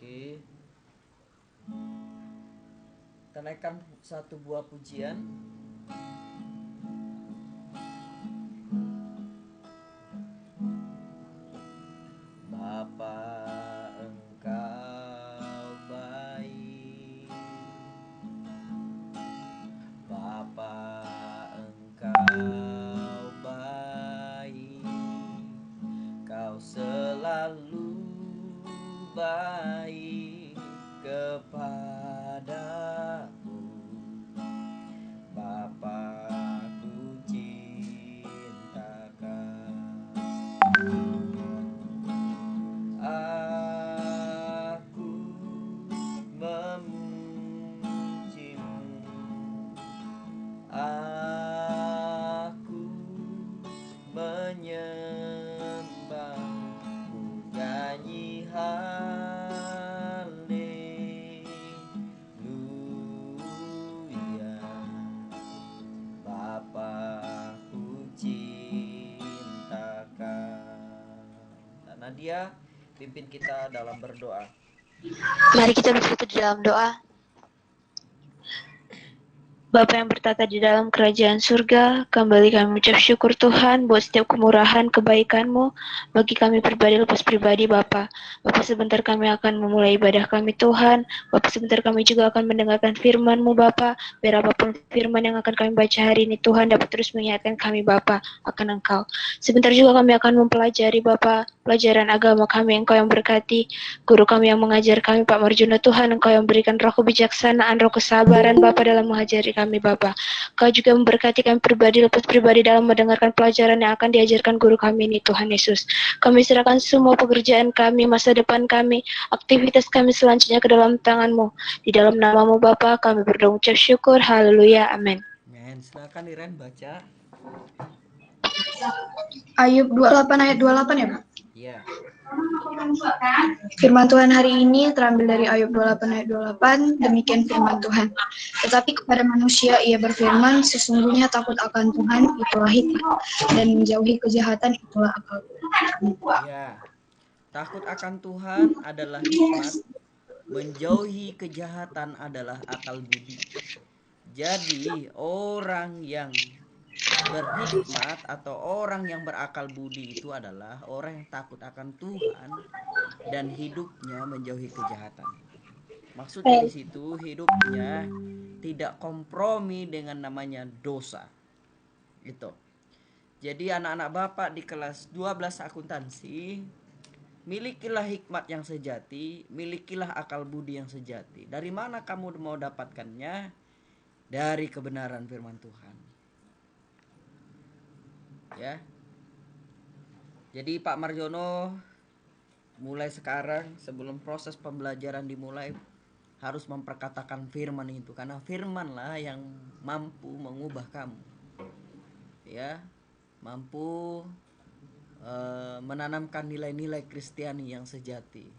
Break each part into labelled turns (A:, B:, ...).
A: Oke. Kita naikkan satu buah pujian. Bapa, Engkau baik. Bapa, Engkau baik. Kau selalu baik kepadaku. Bapa, ku cinta Aku memujimu, aku menyembahmu, nyanyi haleluya. Bapa, ku cintakan. Nah, Nadia pimpin kita dalam berdoa.
B: Mari kita bersatu di dalam doa. Bapa yang bertata di dalam kerajaan surga, kembali kami mengucap syukur Tuhan buat setiap kemurahan, kebaikan-Mu bagi kami pribadi lepas pribadi Bapa. Bapa, sebentar kami akan memulai ibadah kami Tuhan. Bapa, sebentar kami juga akan mendengarkan firman-Mu Bapa. Biar apapun firman yang akan kami baca hari ini Tuhan dapat terus mengingatkan kami Bapa akan Engkau. Sebentar juga kami akan mempelajari Bapa pelajaran agama kami, Engkau yang berkati. Guru kami yang mengajar kami Pak Marjono Tuhan, Engkau yang berikan roh kebijaksanaan, roh kesabaran Bapa dalam mengajari kami Bapa. Kau juga memberkati kami pribadi lepas pribadi dalam mendengarkan pelajaran yang akan diajarkan guru kami ini Tuhan Yesus. Kami serahkan semua pekerjaan kami, masa depan kami, aktivitas kami selanjutnya ke dalam tangan-Mu. Di dalam nama-Mu Bapa kami berdoa ucap syukur. Haleluya. Amin.
A: Men, silakan Iren baca.
C: Ayub 28 ayat 28 ya Pak?
A: Iya.
C: Firman Tuhan hari ini terambil dari Ayub 28 ayat 28, demikian firman Tuhan. Tetapi kepada manusia ia berfirman, sesungguhnya takut akan Tuhan itulah hikmat, dan menjauhi kejahatan itulah akal.
A: Ya. Takut akan Tuhan adalah hikmat, menjauhi kejahatan adalah akal budi. Jadi, orang yang berhikmat atau orang yang berakal budi itu adalah orang yang takut akan Tuhan dan hidupnya menjauhi kejahatan. Maksudnya di situ hidupnya tidak kompromi dengan namanya dosa. Gitu. Jadi anak-anak Bapak di kelas 12 akuntansi, milikilah hikmat yang sejati, milikilah akal budi yang sejati. Dari mana kamu mau dapatkannya? Dari kebenaran firman Tuhan. Ya. Jadi Pak Marjono mulai sekarang sebelum proses pembelajaran dimulai harus memperkatakan firman itu, karena firmanlah yang mampu mengubah kamu. Ya, mampu menanamkan nilai-nilai Kristiani yang sejati.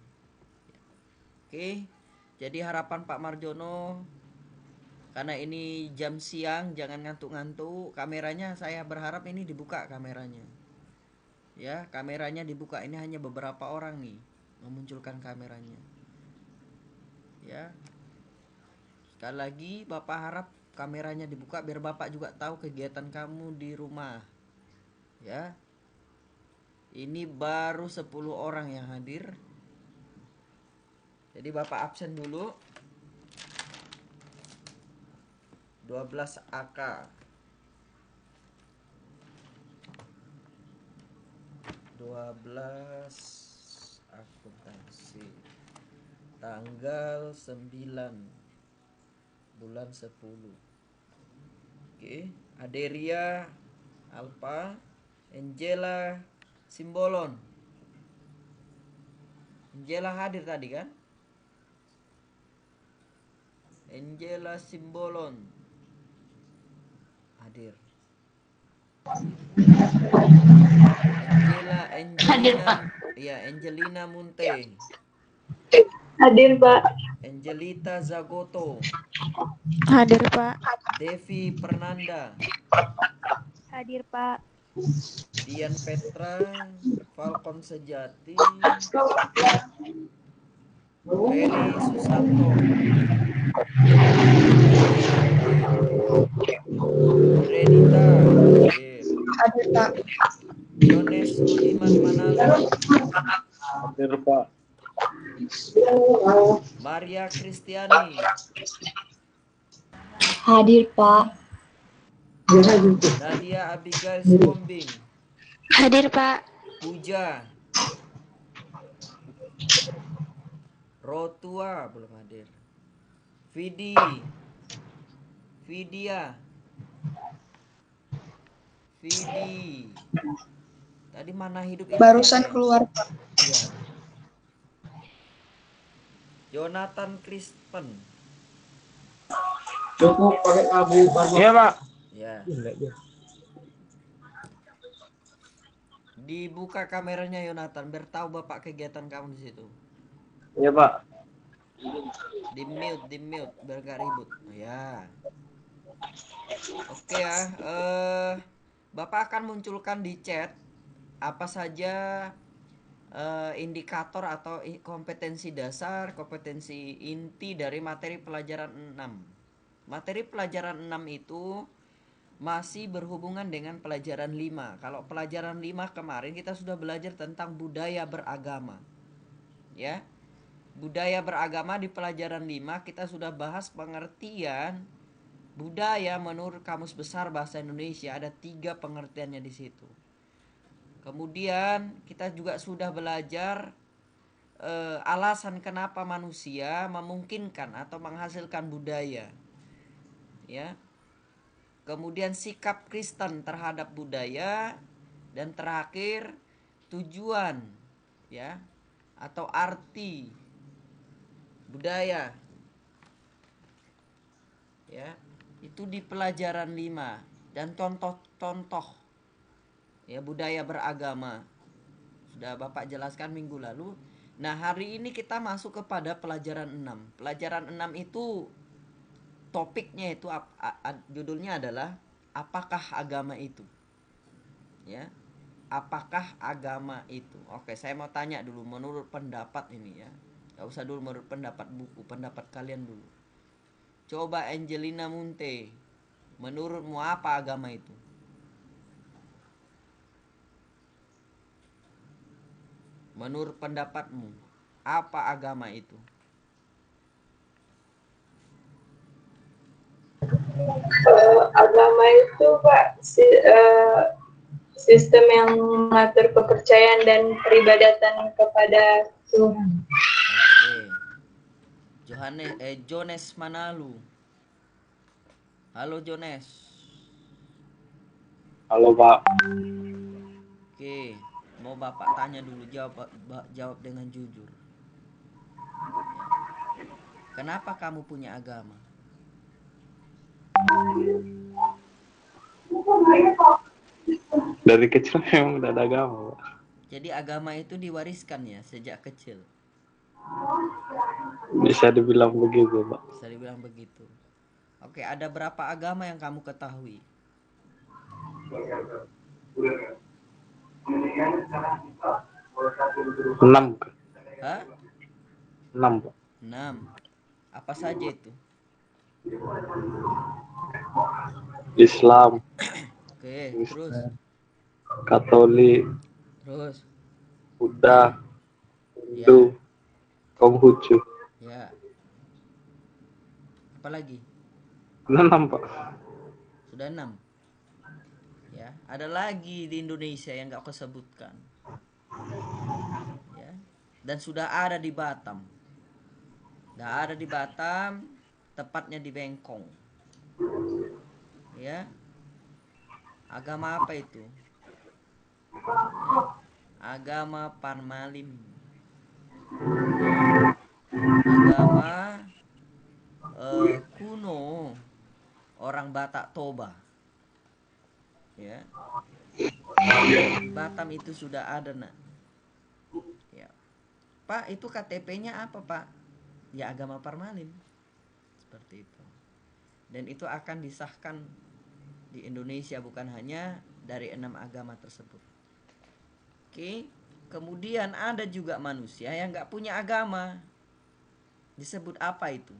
A: Oke. Jadi harapan Pak Marjono, karena ini jam siang, jangan ngantuk-ngantuk. Kameranya saya berharap ini dibuka kameranya. Ya, kameranya dibuka. Ini hanya beberapa orang nih memunculkan kameranya. Ya. Sekali lagi Bapak harap kameranya dibuka biar Bapak juga tahu kegiatan kamu di rumah. Ya. Ini baru 10 orang yang hadir. Jadi Bapak absen dulu. 12 AK. 12 akuntansi. Tanggal 9 bulan 10. Oke, Aderia Alpa, Angela Simbolon. Angela hadir tadi kan? Angela Simbolon hadir. Angelina Munte.
D: Hadir Pak.
A: Angelita Zagoto.
D: Hadir Pak.
A: Devi Pernanda.
D: Hadir Pak.
A: Dian Petra, Falcon Sejati, Reni Susanto. Hadir. Renita hadir.
C: Hadir, Pak.
A: Jones Budiman Manalo.
E: Hadir Pak.
A: Maria Kristiani.
C: Hadir, Pak.
A: Nadia Abigail Sihombing.
B: Hadir, Pak.
A: Puja. Rotua belum hadir. Vidi. Vidya. Vidi. Tadi mana hidup itu
C: Barusan
A: siapa ya?
C: keluar, Pak.
A: Iya. Jonathan Kristen.
E: Cukup pakai abu. Iya Pak.
A: Ya. Dibuka kameranya Yonatan, biar tahu Bapak kegiatan kamu di situ.
E: Iya Pak.
A: Di mute, biar gak ribut. Ya. Oke ya, Bapak akan munculkan di chat apa saja indikator atau kompetensi dasar, kompetensi inti dari materi pelajaran 6. Materi pelajaran 6 itu masih berhubungan dengan pelajaran 5. Kalau pelajaran 5 kemarin kita sudah belajar tentang budaya beragama. Ya. Budaya beragama di pelajaran 5 kita sudah bahas pengertian budaya menurut Kamus Besar Bahasa Indonesia. Ada 3 pengertiannya di situ. Kemudian kita juga sudah belajar alasan kenapa manusia memungkinkan atau menghasilkan budaya. Ya. Kemudian sikap Kristen terhadap budaya, dan terakhir tujuan ya atau arti budaya. Ya, itu di pelajaran 5 dan contoh-contoh ya budaya beragama. Sudah Bapak jelaskan minggu lalu. Nah, hari ini kita masuk kepada pelajaran 6. Pelajaran 6 itu topiknya itu judulnya adalah apakah agama itu? Ya. Apakah agama itu? Oke, saya mau tanya dulu menurut pendapat ini ya. Gak usah dulu menurut pendapat buku, pendapat kalian dulu. Coba Angelina Munte, menurutmu apa agama itu? Menurut pendapatmu, apa agama itu?
D: Agama itu Pak sistem yang mengatur kepercayaan dan peribadatan kepada Tuhan.
A: Oke. Jones Manalu. Halo Jones.
E: Halo Pak.
A: Oke, mau Bapak tanya dulu, jawab dengan jujur. Kenapa kamu punya agama?
E: Dari kecil memang udah ada agama Pak.
A: Jadi agama itu diwariskan ya sejak kecil.
E: Bisa dibilang begitu Pak.
A: Bisa dibilang begitu. Oke, ada berapa agama yang kamu ketahui?
E: 6.
A: Hah?
E: 6 Pak.
A: 6. Apa saja itu?
E: Islam.
A: Oke, terus?
E: Katolik.
A: Terus?
E: Buddha. Hindu. Konghucu.
A: Ya. Apa lagi?
E: 6 Pak.
A: Sudah 6. Ya, ada lagi di Indonesia yang gak aku sebutkan. Ya. Dan sudah ada di Batam. Sudah ada di Batam, tepatnya di Bengkong. Ya. Agama apa itu? Ya. Agama Parmalim. Agama kuno orang Batak Toba. Ya. Batam itu sudah ada nak. Ya. Pak, itu KTP-nya apa Pak? Ya agama Parmalim. Seperti itu. Dan itu akan disahkan di Indonesia, bukan hanya dari 6 agama tersebut. Oke. Kemudian ada juga manusia yang gak punya agama. Disebut apa itu?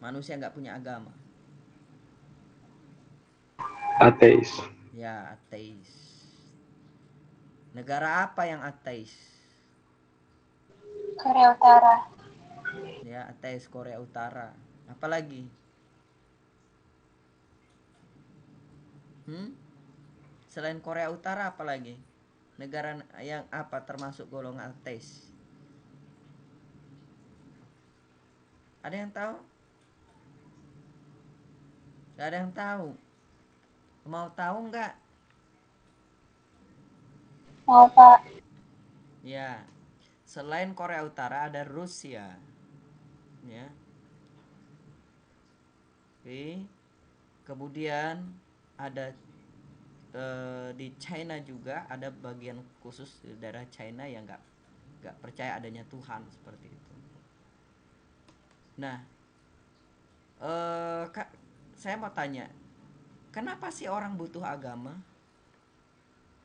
A: Manusia nggak punya agama.
E: Ateis.
A: Ya, ateis. Negara apa yang ateis?
B: Korea Utara.
A: Ya, ateis Korea Utara. Apalagi? Selain Korea Utara apalagi? Negara yang apa termasuk golongan ateis? Ada yang tahu? Gak ada yang tahu. Mau tahu nggak?
B: Mau Pak?
A: Ya, selain Korea Utara ada Rusia. Ya. Oke. Kemudian ada di China juga ada bagian khusus di daerah China yang nggak percaya adanya Tuhan seperti itu. Nah, Kak, saya mau tanya, kenapa sih orang butuh agama?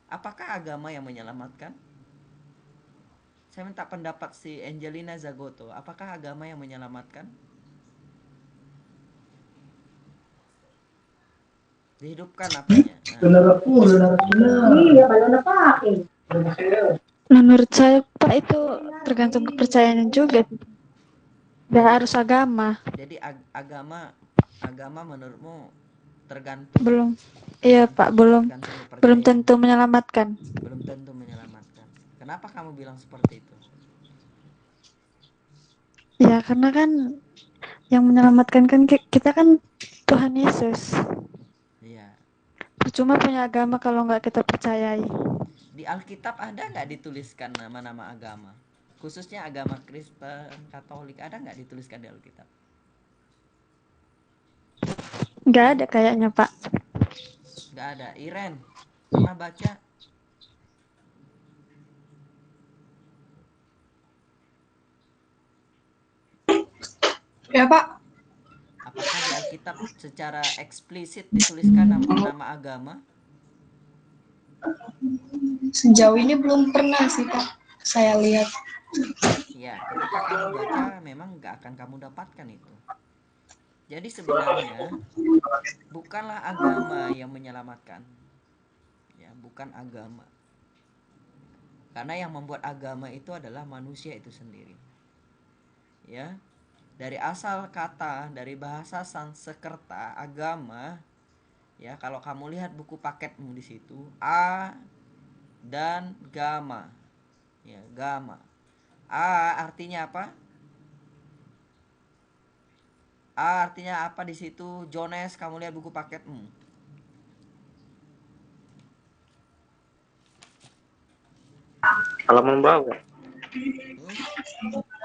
A: Apakah agama yang menyelamatkan? Saya minta pendapat si Angelina Zagoto. Apakah agama yang menyelamatkan? Dihidupkan apanya? Nah,
F: Menurut saya Pak itu tergantung kepercayaan juga. Gak harus agama.
A: jadi agama menurutmu tergantung
F: Belum. Iya Pak, belum
A: kepercayaan.
F: tentu menyelamatkan.
A: Belum tentu menyelamatkan. Kenapa kamu bilang seperti itu?
F: Ya karena kan yang menyelamatkan kan kita kan Tuhan Yesus.
A: Iya.
F: Percuma punya agama kalau nggak kita percayai.
A: Di Alkitab ada nggak dituliskan nama-nama agama? Khususnya agama Kristen, Katolik, ada nggak dituliskan di Alkitab?
F: Nggak ada kayaknya Pak.
A: Nggak ada. Iren, pernah baca?
C: Ya Pak,
A: Apakah di Alkitab secara eksplisit dituliskan nama agama?
C: sejauh ini belum pernah sih Pak saya lihat.
A: Ya, ketika kamu baca memang nggak akan kamu dapatkan itu. Jadi sebenarnya bukanlah agama yang menyelamatkan. Ya, bukan agama. Karena yang membuat agama itu adalah manusia itu sendiri. Ya. Dari asal kata, dari bahasa Sanskerta, agama, ya, kalau kamu lihat buku paketmu di situ, a dan gama. Ya, gama. A artinya apa? A artinya apa di situ? Jones, kamu lihat buku paketmu.
E: Halaman berapa?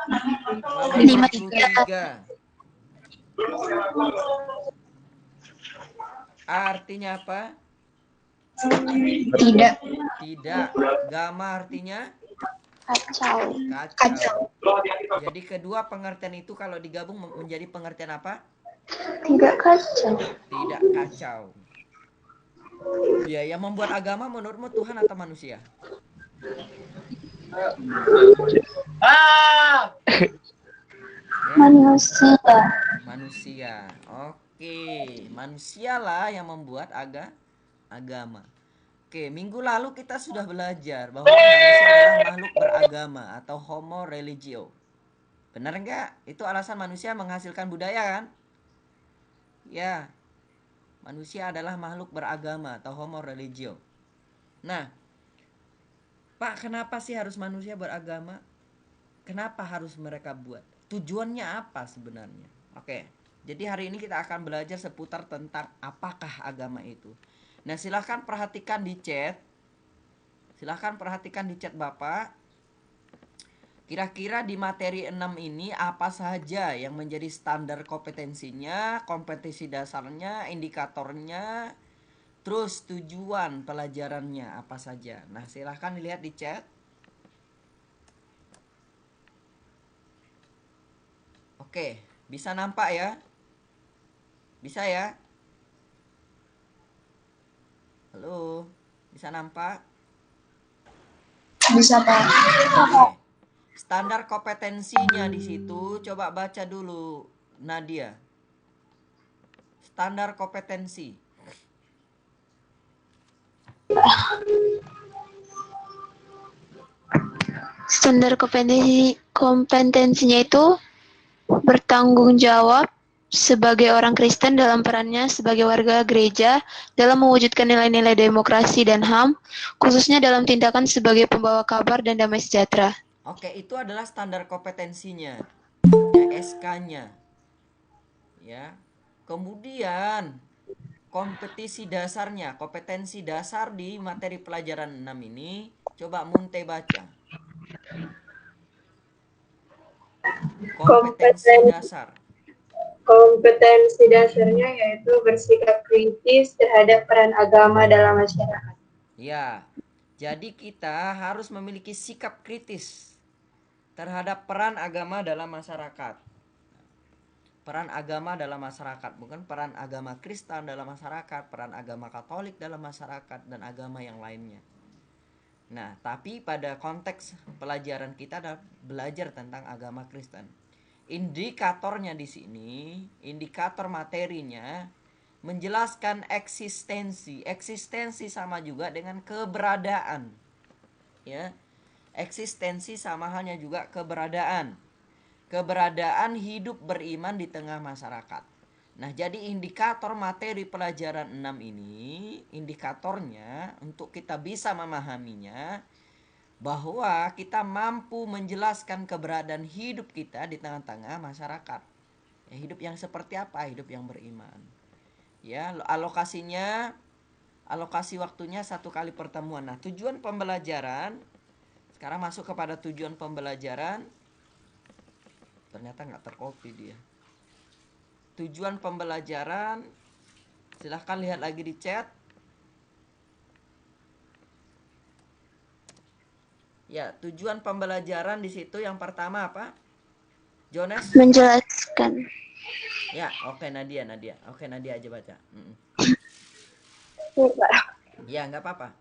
A: Halaman 23. A artinya apa?
C: Tidak.
A: Tidak. Gama artinya
B: Kacau.
A: kacau. Jadi kedua pengertian itu kalau digabung menjadi pengertian apa?
B: Tidak kacau.
A: Tidak kacau. Ya, yang membuat agama menurutmu Tuhan atau manusia? Ya,
B: Manusia.
A: manusia. Oke, manusialah yang membuat agama. Oke, minggu lalu kita sudah belajar bahwa manusia adalah makhluk beragama atau homo religio. Benar enggak? Itu alasan manusia menghasilkan budaya kan? Ya, manusia adalah makhluk beragama atau homo religio. Nah, Pak, kenapa sih harus manusia beragama? Kenapa harus mereka buat? Tujuannya apa sebenarnya? Oke, jadi hari ini kita akan belajar seputar tentang apakah agama itu. Nah, silahkan perhatikan di chat. Silahkan perhatikan di chat Bapak. Kira-kira di materi 6 ini apa saja yang menjadi standar kompetensinya, kompetensi dasarnya, indikatornya, terus tujuan pelajarannya apa saja. Nah, silahkan dilihat di chat. Oke, bisa nampak ya? Bisa ya? Halo, bisa nampak?
C: Bisa Pak.
A: Oke. Standar kompetensinya di situ coba baca dulu Nadia. Standar kompetensi.
B: Standar kompetensinya itu bertanggung jawab sebagai orang Kristen dalam perannya sebagai warga gereja dalam mewujudkan nilai-nilai demokrasi dan HAM, khususnya dalam tindakan sebagai pembawa kabar dan damai sejahtera.
A: Oke, itu adalah standar kompetensinya, SK-nya. Ya. Kemudian kompetisi dasarnya, kompetensi dasar di materi pelajaran 6 ini, coba Munte baca. Kompetensi dasar.
D: Kompetensi dasarnya yaitu bersikap kritis terhadap peran agama dalam masyarakat.
A: Ya, jadi kita harus memiliki sikap kritis terhadap peran agama dalam masyarakat. Peran agama dalam masyarakat, bukan peran agama Kristen dalam masyarakat, peran agama Katolik dalam masyarakat, dan agama yang lainnya. Nah, tapi pada konteks pelajaran kita adalah belajar tentang agama Kristen. Indikatornya di sini, indikator materinya menjelaskan eksistensi. Eksistensi sama juga dengan keberadaan. Ya. Eksistensi sama halnya juga keberadaan. Keberadaan hidup beriman di tengah masyarakat. Nah, jadi indikator materi pelajaran 6 ini, indikatornya untuk kita bisa memahaminya bahwa kita mampu menjelaskan keberadaan hidup kita di tengah-tengah masyarakat. Ya, hidup yang seperti apa? Hidup yang beriman. Ya, alokasi waktunya 1 kali pertemuan. Nah, tujuan pembelajaran, sekarang masuk kepada tujuan pembelajaran. Ternyata nggak tercopy dia. Tujuan pembelajaran, silahkan lihat lagi di chat. Ya, tujuan pembelajaran di situ yang pertama apa? Jonas?
B: Menjelaskan.
A: Ya, oke Nadia. Oke, Nadia aja baca. Ya, nggak apa-apa.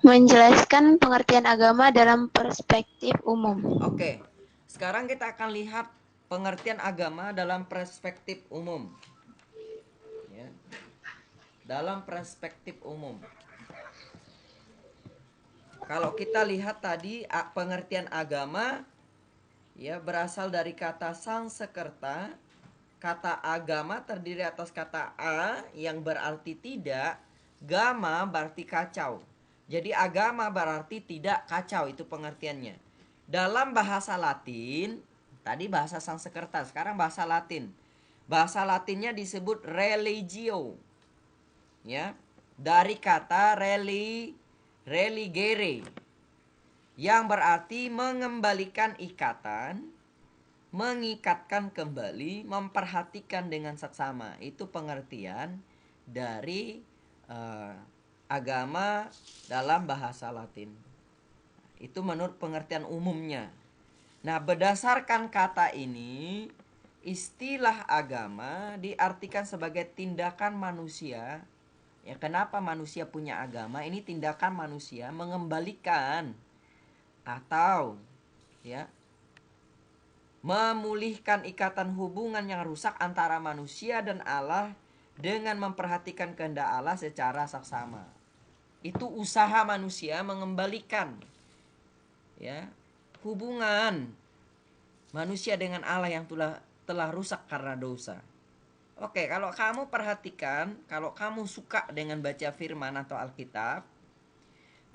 B: Menjelaskan pengertian agama dalam perspektif umum.
A: Oke. Sekarang kita akan lihat pengertian agama dalam perspektif umum. Ya. Dalam perspektif umum. Kalau kita lihat tadi pengertian agama ya berasal dari kata Sanskerta. Kata agama terdiri atas kata a yang berarti tidak, gama berarti kacau. Jadi agama berarti tidak kacau, itu pengertiannya. Dalam bahasa Latin, tadi bahasa Sanskerta, sekarang bahasa Latin. Bahasa Latinnya disebut religio. Ya, dari kata religere yang berarti mengembalikan ikatan, mengikatkan kembali, memperhatikan dengan seksama. Itu pengertian dari agama dalam bahasa Latin. Itu menurut pengertian umumnya. Nah, berdasarkan kata ini, istilah agama diartikan sebagai tindakan manusia. Ya, kenapa manusia punya agama? Ini tindakan manusia mengembalikan atau ya memulihkan ikatan hubungan yang rusak antara manusia dan Allah dengan memperhatikan kehendak Allah secara saksama. Itu usaha manusia mengembalikan ya hubungan manusia dengan Allah yang telah rusak karena dosa. Oke, kalau kamu perhatikan, kalau kamu suka dengan baca firman atau Alkitab,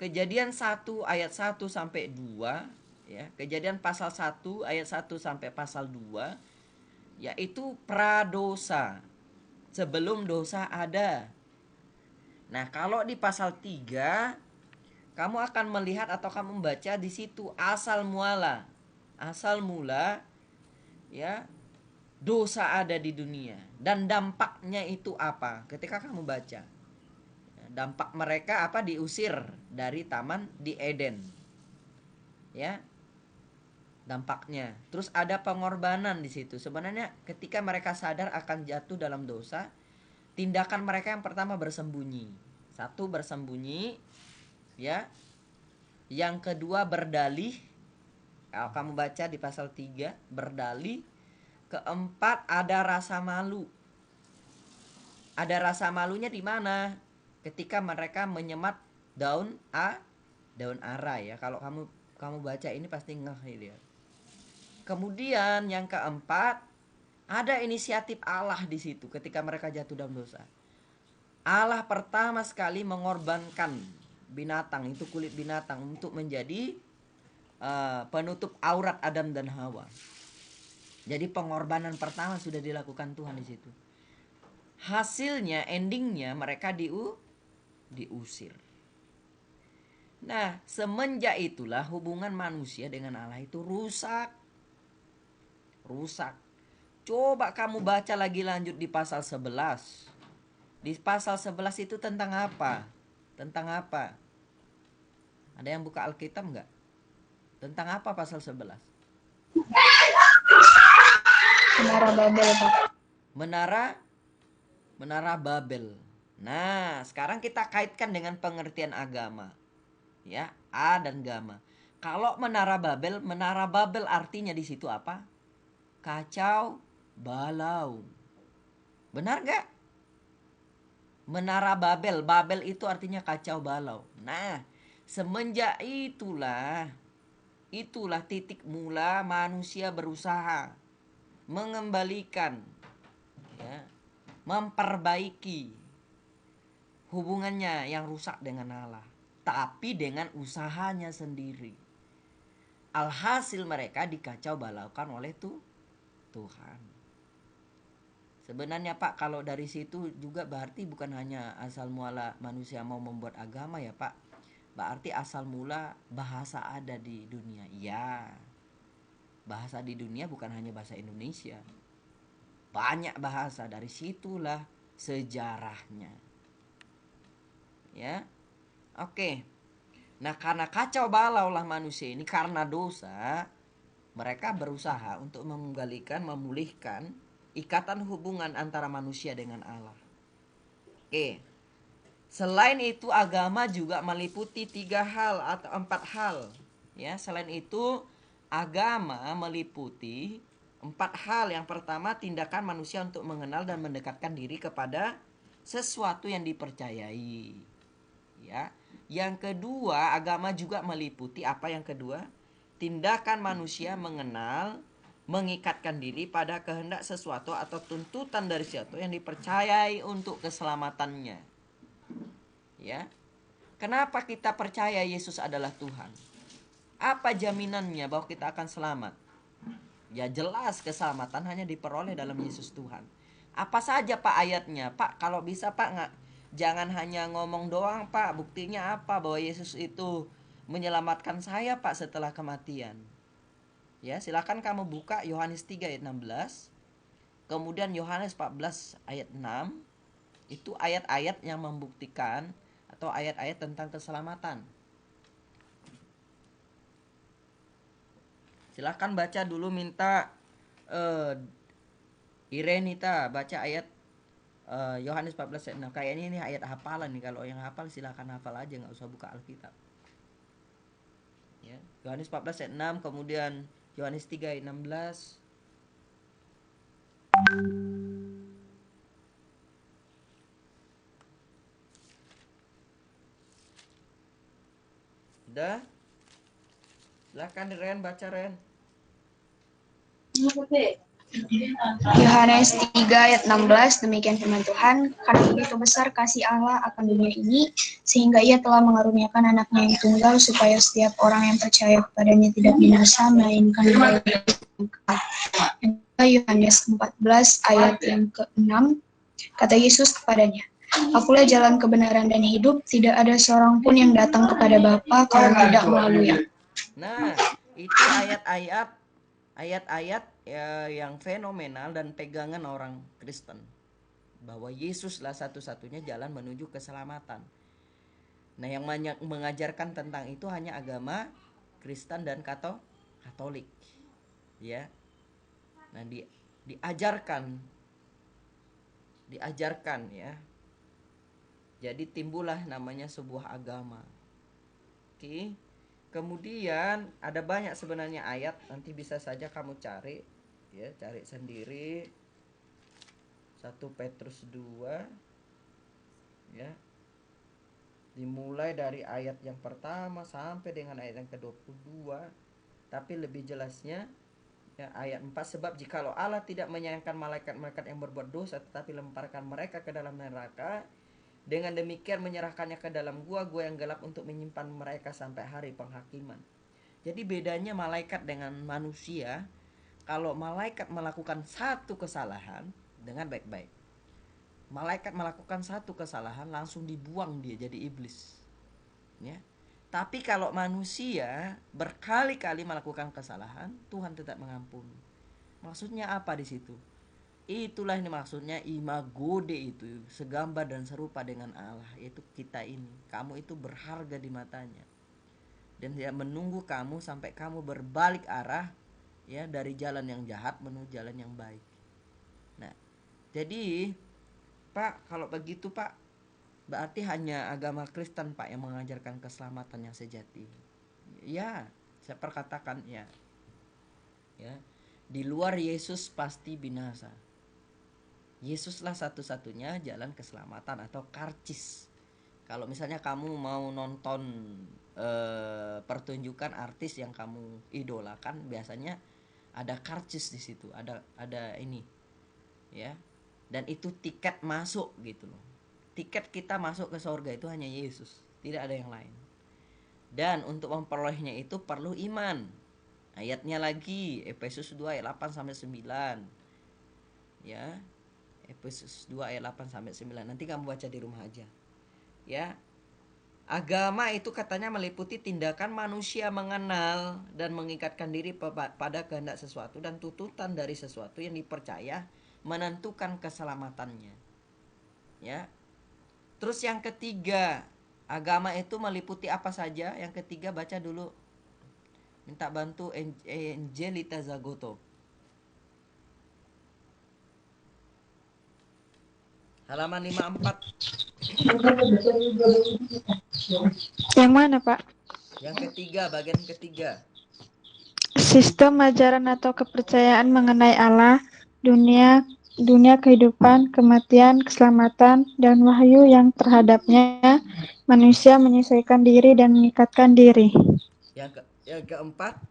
A: Kejadian 1 ayat 1 sampai 2, ya, Kejadian pasal 1 ayat 1 sampai pasal 2, yaitu pradosa, sebelum dosa ada. Nah, kalau di pasal 3, kamu akan melihat atau kamu membaca di situ asal mula, ya, dosa ada di dunia dan dampaknya itu apa? Ketika kamu baca, dampak mereka apa? Diusir dari taman di Eden. Ya. Dampaknya. Terus ada pengorbanan di situ. Sebenarnya ketika mereka sadar akan jatuh dalam dosa, tindakan mereka yang pertama bersembunyi. 1, bersembunyi, ya. Yang kedua berdalih, Kalau kamu baca di pasal 3 berdalih. Keempat, ada rasa malu. Ada rasa malunya di mana? Ketika mereka menyemat daun ara ya. Kalau kamu baca ini pasti ngeh ini ya. Kemudian yang keempat, ada inisiatif Allah di situ ketika mereka jatuh dalam dosa. Allah pertama sekali mengorbankan binatang, itu kulit binatang, untuk menjadi penutup aurat Adam dan Hawa. Jadi pengorbanan pertama sudah dilakukan Tuhan di situ. Hasilnya, endingnya mereka diusir. Nah, semenjak itulah hubungan manusia dengan Allah itu rusak. Coba kamu baca lagi lanjut di pasal 11. Di pasal 11 itu tentang apa? Ada yang buka Alkitab enggak? Tentang apa pasal 11?
C: Menara Babel, Pak.
A: Menara Babel. Nah, sekarang kita kaitkan dengan pengertian agama. Ya, A dan Gama. Kalau Menara Babel artinya di situ apa? Kacau balau. Benar gak? Menara Babel itu artinya kacau balau. Nah, semenjak itulah titik mula manusia berusaha mengembalikan, ya, memperbaiki hubungannya yang rusak dengan Allah, tapi dengan usahanya sendiri. Alhasil mereka dikacau balaukan oleh Tuhan. Sebenarnya Pak, kalau dari situ juga berarti bukan hanya asal mula manusia mau membuat agama ya Pak. Berarti asal mula bahasa ada di dunia. Ya, bahasa di dunia bukan hanya bahasa Indonesia. Banyak bahasa, dari situlah sejarahnya. Ya, oke. Nah, karena kacau balau lah manusia ini karena dosa, mereka berusaha untuk memulihkan ikatan hubungan antara manusia dengan Allah. Oke. Selain itu agama juga meliputi 3 hal atau 4 hal. Ya, selain itu agama meliputi 4 hal. Yang pertama, tindakan manusia untuk mengenal dan mendekatkan diri kepada sesuatu yang dipercayai. Ya. Yang kedua, agama juga meliputi apa yang kedua? Tindakan manusia mengenal, mengikatkan diri pada kehendak sesuatu atau tuntutan dari sesuatu yang dipercayai untuk keselamatannya. Ya. Kenapa kita percaya Yesus adalah Tuhan? Apa jaminannya bahwa kita akan selamat? Ya jelas keselamatan hanya diperoleh dalam Yesus Tuhan. Apa saja Pak ayatnya? Pak, kalau bisa Pak jangan hanya ngomong doang Pak. Buktinya apa bahwa Yesus itu menyelamatkan saya Pak setelah kematian? Ya, silakan kamu buka Yohanes 3 ayat 16. Kemudian Yohanes 14 ayat 6. Itu ayat-ayat yang membuktikan atau ayat-ayat tentang keselamatan. Silahkan baca dulu, minta Irenita baca ayat Yohanes 14 ayat 6. Kayaknya ini ayat hafalan nih. Kalau yang hafal silahkan hafal aja, nggak usah buka Alkitab. Ya, Yohanes 14 ayat 6, kemudian Yohanes 3 ayat 16. Udah? Silahkan Ren, baca Ren.
C: Yohanes 3 ayat 16, demikian firman Tuhan, karena begitu besar kasih Allah akan dunia ini, sehingga ia telah mengaruniakan anaknya yang tunggal, supaya setiap orang yang percaya kepadanya tidak binasa, melainkan beroleh hidup kekal. Yohanes 14 ayat yang ke-6, kata Yesus kepadanya, Akulah jalan kebenaran dan hidup, tidak ada seorang pun yang datang kepada Bapa kalau tidak melalui Aku.
A: Nah, itu ayat-ayat yang fenomenal dan pegangan orang Kristen, bahwa Yesuslah satu-satunya jalan menuju keselamatan. Nah, yang mengajarkan tentang itu hanya agama Kristen dan Katolik. Ya. Nah, diajarkan ya. Jadi timbullah namanya sebuah agama. Oke. Kemudian ada banyak sebenarnya ayat, nanti bisa saja kamu cari ya, cari sendiri. 1 Petrus 2 ya. Dimulai dari ayat yang pertama sampai dengan ayat yang ke-22. Tapi lebih jelasnya ya, ayat 4, sebab jikalau Allah tidak menyayangkan malaikat-malaikat yang berbuat dosa tetapi lemparkan mereka ke dalam neraka, dengan demikian menyerahkannya ke dalam gua-gua yang gelap untuk menyimpan mereka sampai hari penghakiman. Jadi bedanya malaikat dengan manusia, kalau malaikat melakukan satu kesalahan, dengan baik-baik. Malaikat melakukan satu kesalahan langsung dibuang dia jadi iblis. Ya. Tapi kalau manusia berkali-kali melakukan kesalahan, Tuhan tetap mengampuni. Maksudnya apa di situ? Itulah ini maksudnya imago Dei itu, segambar dan serupa dengan Allah, yaitu kita ini. Kamu itu berharga di matanya. Dan dia menunggu kamu sampai kamu berbalik arah ya dari jalan yang jahat menuju jalan yang baik. Nah, jadi Pak, kalau begitu Pak, berarti hanya agama Kristen Pak yang mengajarkan keselamatan yang sejati. Ya, saya perkatakan ya. Ya. Di luar Yesus pasti binasa. Yesuslah satu-satunya jalan keselamatan atau karcis. Kalau misalnya kamu mau nonton pertunjukan artis yang kamu idolakan, biasanya ada karcis di situ, ada ini, ya. Dan itu tiket masuk gitu loh. Tiket kita masuk ke surga itu hanya Yesus, tidak ada yang lain. Dan untuk memperolehnya itu perlu iman. Ayatnya lagi Efesus 2 ayat 8 sampai 9. Ya. Efesus 2 ayat 8 sampai 9. Nanti kamu baca di rumah aja. Ya. Agama itu katanya meliputi tindakan manusia mengenal dan mengikatkan diri pada kehendak sesuatu dan tuntutan dari sesuatu yang dipercaya menentukan keselamatannya. Ya. Terus yang ketiga, agama itu meliputi apa saja? Yang ketiga baca dulu. Minta bantu Angelita Zagoto. Halaman 54.
F: Yang mana, Pak?
A: Yang ketiga, bagian ketiga.
F: Sistem ajaran atau kepercayaan mengenai Allah, dunia kehidupan, kematian, keselamatan, dan wahyu yang terhadapnya manusia menyesuaikan diri dan mengikatkan diri.
A: Yang keempat,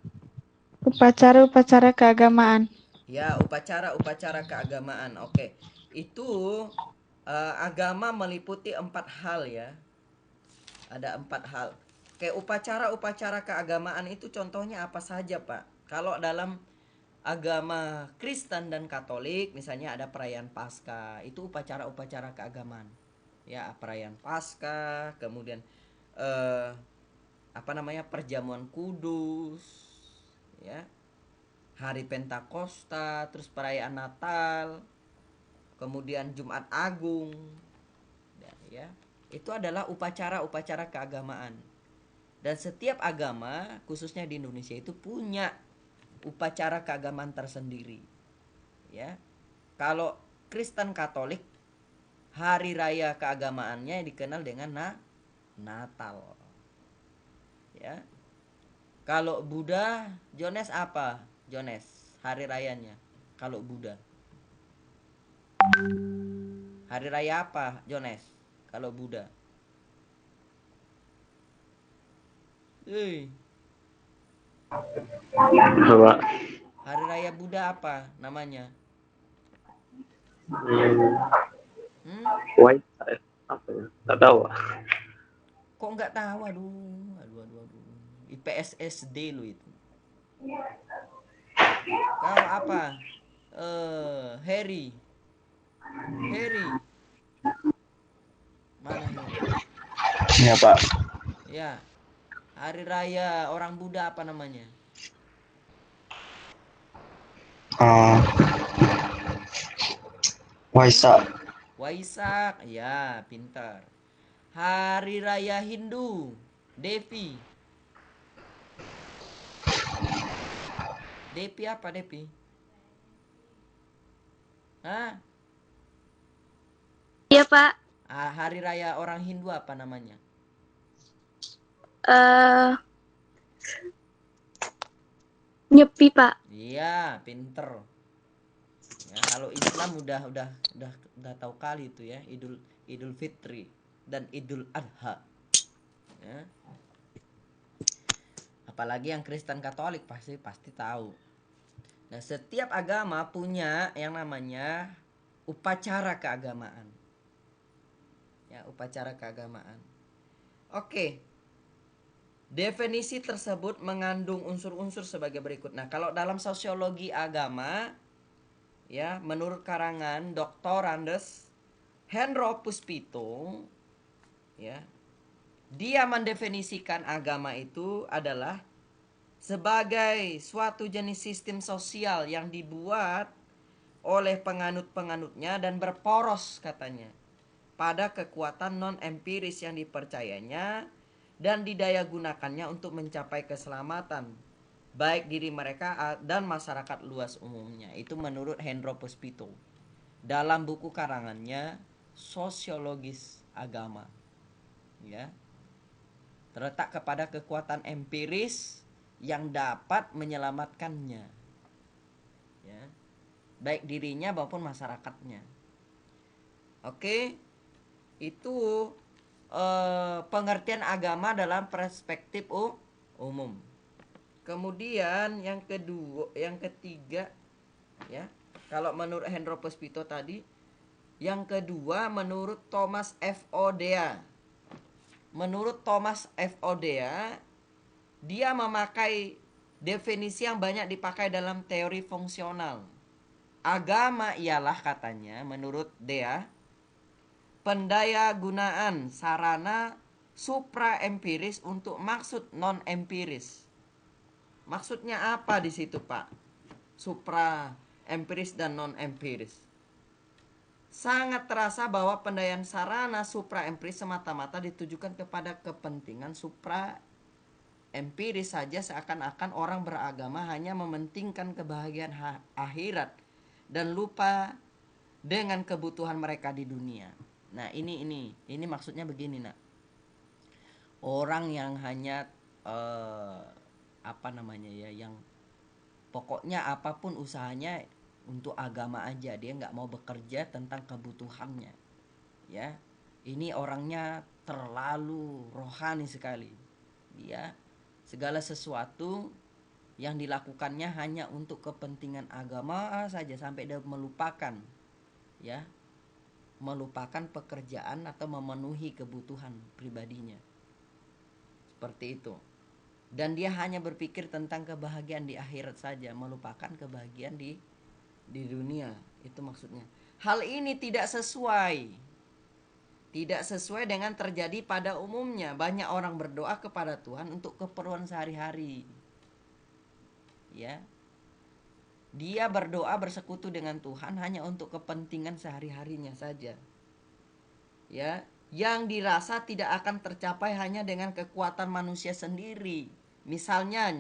F: Upacara-upacara keagamaan.
A: ya, upacara-upacara keagamaan. Oke. Itu agama meliputi 4 hal ya. Ada 4 hal. Kayak upacara-upacara keagamaan itu contohnya apa saja, Pak? Kalau dalam agama Kristen dan Katolik, misalnya ada perayaan Paskah, itu upacara-upacara keagamaan. Ya, perayaan Paskah, kemudian perjamuan kudus, ya. Hari Pentakosta, terus perayaan Natal, kemudian Jumat Agung. Ya. Itu adalah upacara-upacara keagamaan. Dan setiap agama, khususnya di Indonesia itu punya upacara keagamaan tersendiri. Ya. Kalau Kristen Katolik, hari raya keagamaannya dikenal dengan Natal. Ya. Kalau Buddha, Jones apa? Jones, hari rayanya. Kalau Buddha. Hari raya apa, Jones? Kalau Buddha.
E: Apa?
A: Hari raya Buddha apa namanya?
E: Waisak apa ya? Tak tahu.
A: Kok nggak tahu? Aduh. IPSSD lu itu. Kau apa? Harry. Mana Harry?
E: Iya, Pak.
A: Ya. Hari raya orang Buddha apa namanya?
E: Waisak.
A: Ya, pintar. Hari raya Hindu, Devi. Devi apa Devi? Hah?
B: Iya, Pak.
A: Hari raya orang Hindu apa namanya?
C: Nyepi, Pak.
A: Iya, pinter. Ya, kalau Islam udah tahu kali itu ya, Idul Fitri dan Idul Adha. Ya. Apalagi yang Kristen Katolik pasti tahu. Nah, setiap agama punya yang namanya upacara keagamaan. Ya, upacara keagamaan. Oke. Definisi tersebut mengandung unsur-unsur sebagai berikut. Nah, kalau dalam sosiologi agama, ya, menurut karangan Dr. Andes Hendro Puspito, ya, dia mendefinisikan agama itu adalah sebagai suatu jenis sistem sosial yang dibuat oleh penganut-penganutnya dan berporos katanya pada kekuatan non-empiris yang dipercayanya dan didaya gunakannya untuk mencapai keselamatan baik diri mereka dan masyarakat luas umumnya. Itu menurut Hendro Puspito dalam buku karangannya Sosiologis Agama. Ya. Terletak kepada kekuatan empiris yang dapat menyelamatkannya. Ya. Baik dirinya maupun masyarakatnya. Oke. Itu pengertian agama dalam perspektif umum. Kemudian yang ketiga, ya, kalau menurut Hendro Puspito tadi, yang kedua menurut Thomas F. Oden. Menurut Thomas F. Oden, dia memakai definisi yang banyak dipakai dalam teori fungsional. Agama ialah katanya menurut dia pendaya gunaan sarana supraempiris untuk maksud non-empiris. Maksudnya apa di situ, Pak? Supraempiris dan non-empiris. Sangat terasa bahwa pendayaan sarana supraempiris semata-mata ditujukan kepada kepentingan supraempiris saja, seakan-akan orang beragama hanya mementingkan kebahagiaan akhirat dan lupa dengan kebutuhan mereka di dunia. Nah, ini maksudnya begini, nak. Orang yang hanya yang pokoknya apapun usahanya untuk agama aja, dia nggak mau bekerja tentang kebutuhannya. Ya, ini orangnya terlalu rohani sekali. Dia segala sesuatu yang dilakukannya hanya untuk kepentingan agama saja sampai dia melupakan, ya, melupakan pekerjaan atau memenuhi kebutuhan pribadinya. Seperti itu. Dan dia hanya berpikir tentang kebahagiaan di akhirat saja, melupakan kebahagiaan di dunia. Itu maksudnya. Hal ini tidak sesuai dengan terjadi pada umumnya. Banyak orang berdoa kepada Tuhan untuk keperluan sehari-hari. Ya. Dia berdoa bersekutu dengan Tuhan hanya untuk kepentingan sehari-harinya saja. Ya, yang dirasa tidak akan tercapai hanya dengan kekuatan manusia sendiri. Misalnya,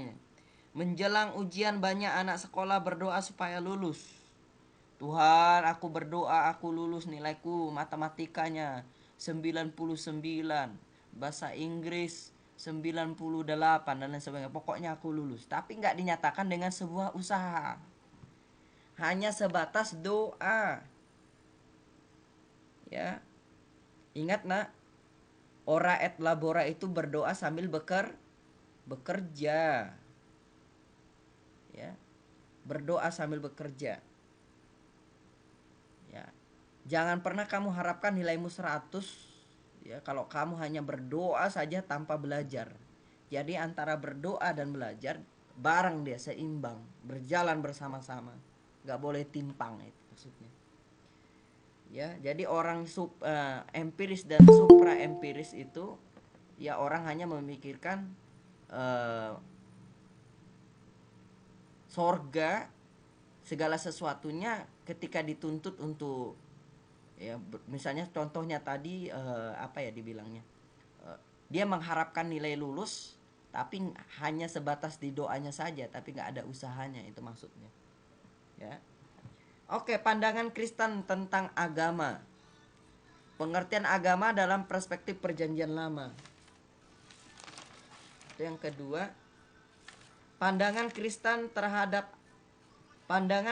A: menjelang ujian banyak anak sekolah berdoa supaya lulus. Tuhan, aku berdoa aku lulus, nilaiku matematikanya 99, bahasa Inggris 98 dan lain sebagainya. Pokoknya aku lulus. Tapi nggak dinyatakan dengan sebuah usaha. Hanya sebatas doa. Ya. Ingat, nak, ora et labora itu berdoa sambil bekerja. Ya. Berdoa sambil bekerja. Ya. Jangan pernah kamu harapkan nilaimu 100, ya, kalau kamu hanya berdoa saja tanpa belajar. Jadi antara berdoa dan belajar bareng, dia seimbang, berjalan bersama-sama. Gak boleh timpang, itu maksudnya. Ya, jadi orang empiris dan supraempiris itu, ya, orang hanya memikirkan sorga, segala sesuatunya ketika dituntut untuk, ya, misalnya contohnya tadi dibilangnya, dia mengharapkan nilai lulus tapi hanya sebatas di doanya saja, tapi nggak ada usahanya, itu maksudnya. Ya. Oke, pandangan Kristen tentang agama. Pengertian agama dalam perspektif perjanjian lama. Itu yang kedua. pandangan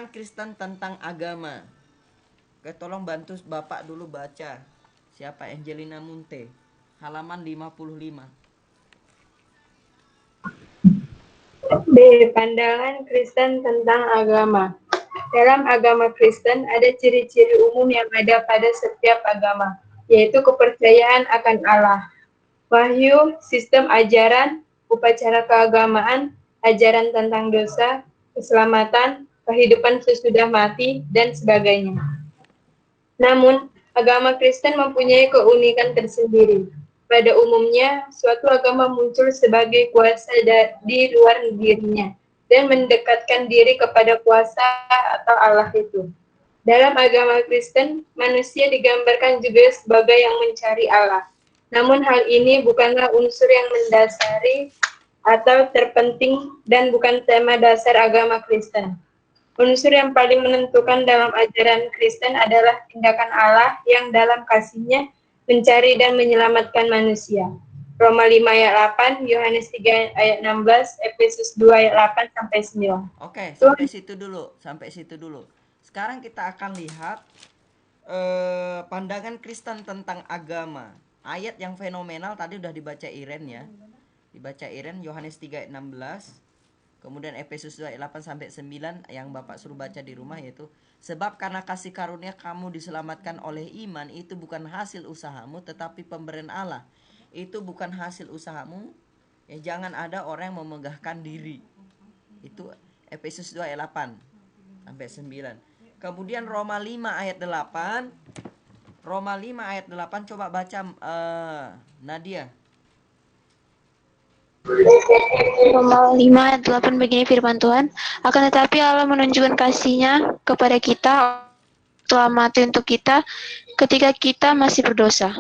A: Kristen tentang agama. Oke, tolong bantu Bapak dulu baca. Siapa? Angelina Munte. Halaman 55.
D: B. Pandangan Kristen tentang agama. Dalam agama Kristen ada ciri-ciri umum yang ada pada setiap agama, yaitu kepercayaan akan Allah, wahyu, sistem ajaran, upacara keagamaan, ajaran tentang dosa, keselamatan, kehidupan sesudah mati, dan sebagainya. Namun, agama Kristen mempunyai keunikan tersendiri. Pada umumnya, suatu agama muncul sebagai kuasa di luar dirinya dan mendekatkan diri kepada kuasa atau Allah itu. Dalam agama Kristen, manusia digambarkan juga sebagai yang mencari Allah. Namun hal ini bukanlah unsur yang mendasari atau terpenting dan bukan tema dasar agama Kristen. Unsur yang paling menentukan dalam ajaran Kristen adalah tindakan Allah yang dalam kasih-Nya mencari dan menyelamatkan manusia. Roma 5 ayat 8, Yohanes 3 ayat 16, Efesus 2 ayat 8 sampai 9.
A: Oke, sampai situ dulu. Sekarang kita akan lihat pandangan Kristen tentang agama. Ayat yang fenomenal tadi udah dibaca Iren ya. Dibaca Iren Yohanes 3 ayat 16. Kemudian Efesus 2 ayat 8 sampai 9 yang Bapak suruh baca di rumah, yaitu sebab karena kasih karunia kamu diselamatkan oleh iman, itu bukan hasil usahamu tetapi pemberian Allah. Itu bukan hasil usahamu. Ya, jangan ada orang yang memegahkan diri. Itu Efesus 2 ayat 8 sampai 9. Kemudian Roma 5 ayat 8. Roma 5 ayat 8 coba baca Nadia.
B: Roma 5 ayat 8 begini firman Tuhan, akan tetapi Allah menunjukkan kasih-Nya kepada kita telah mati untuk kita ketika kita masih berdosa.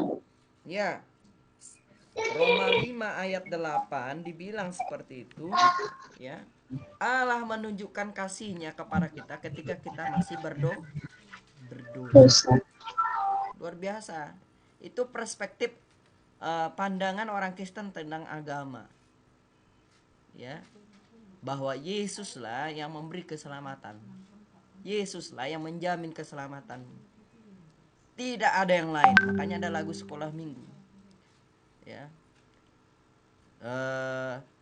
A: Ya. Roma 5 ayat 8 dibilang seperti itu, ya. Allah menunjukkan kasih-Nya kepada kita ketika kita masih berdosa. Luar biasa. Itu perspektif pandangan orang Kristen tentang agama. Ya, bahwa Yesuslah yang memberi keselamatan. Yesuslah yang menjamin keselamatan. Tidak ada yang lain. Makanya ada lagu sekolah minggu. Ya.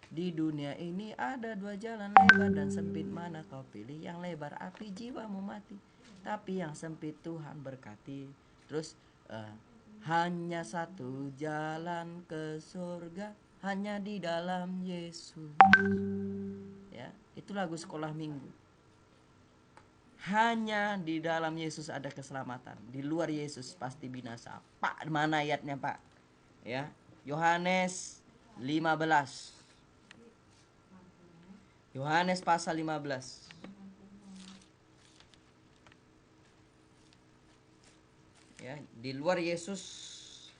A: Di dunia ini ada dua jalan, lebar dan sempit, mana kau pilih? Yang lebar api jiwamu mati, tapi yang sempit Tuhan berkati. Terus hanya satu jalan ke surga, hanya di dalam Yesus. Ya, itu lagu sekolah minggu. Hanya di dalam Yesus ada keselamatan. Di luar Yesus pasti binasa. Pak, mana ayatnya, Pak? Ya, Yohanes 15. Yohanes pasal 15. Ya, di luar Yesus